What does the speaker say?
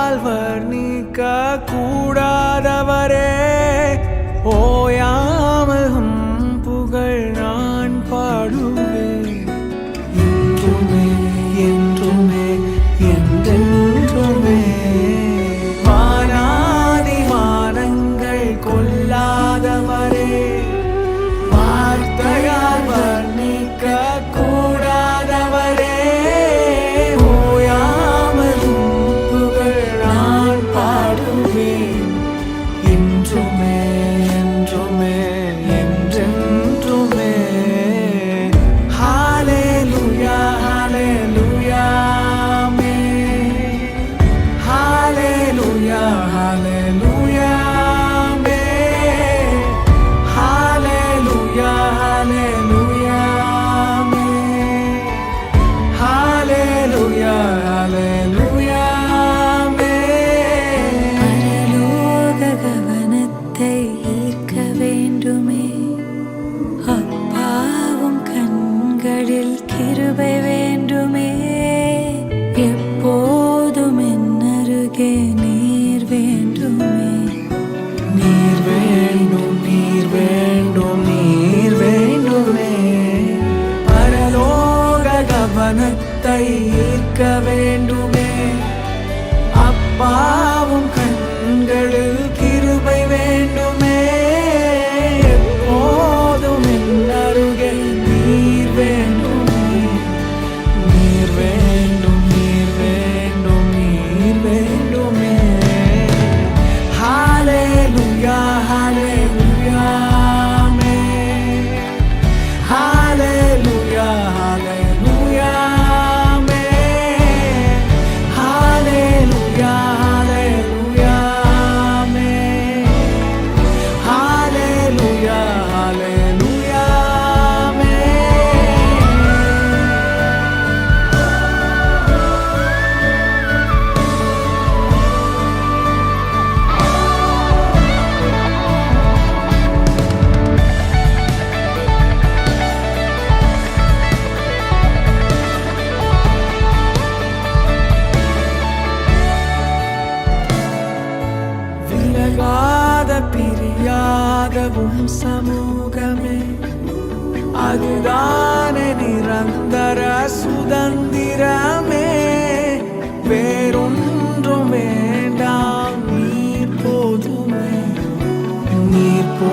வார்த்தையால் வர்ணிக்க கூடாதவரே, ஓயாமல் புகழ் நான் பாடுவேன். என்றுமே என்றுமே என்றென்றுமே வானாதி வானங்கள் கொள்ளாதவரே, வார்த்தையால் வர்ணிக்க கூடாதவரே, ஓயாமல் புகழ் நான் பாடுவேன். என்றுமே என்றுமே என்றென்றுமே. ஹல்லேலூயா ஹல்லேலூயா ஆமென். ஹல்லேலூயா ஹல்லேலூயா ஆமென். ஹல்லேலூயா ஹல்லேலூயா ஆமென். ஹல்லேலூயா ஹல்லேலூயா ஆமென். பரலோக கவனத்தை ஈர்க்க வேண்டுமே, அப்பாவும் கண்களில் கிருபை வேண்டுமே, எப்போதும் என் அருகே நீர் வேண்டுமே. நீர் வேண்டும் நீர் வேண்டும் நீர் வேண்டுமே. பரலோக கவனத்தை ஈர்க்க வேண்டுமே, அப்பாவும் கண்களில் கிருபை வேண்டுமே, எப்போதும் என் அருகே நீர் வேண்டுமே. நீர் வேண்டும் நீர் வேண்டும் நீர் வேண்டுமே. ஹல்லேலூயா ஹல்லேலூயா ஆமென். ஹல்லேலூயா ஹல்லேலூயா ஆமென். ஹல்லேலூயா ஹல்லேலூயா ஆமென். ஹல்லேலூயா ஹல்லேலூயா ஆமென். விலகாத பிரியாதவும் சமூகமே, அதுதானே நிரந்தர சுதந்திரமே. வேறொன்றும் வேண்டாம், நீர் போதுமே நீர் போ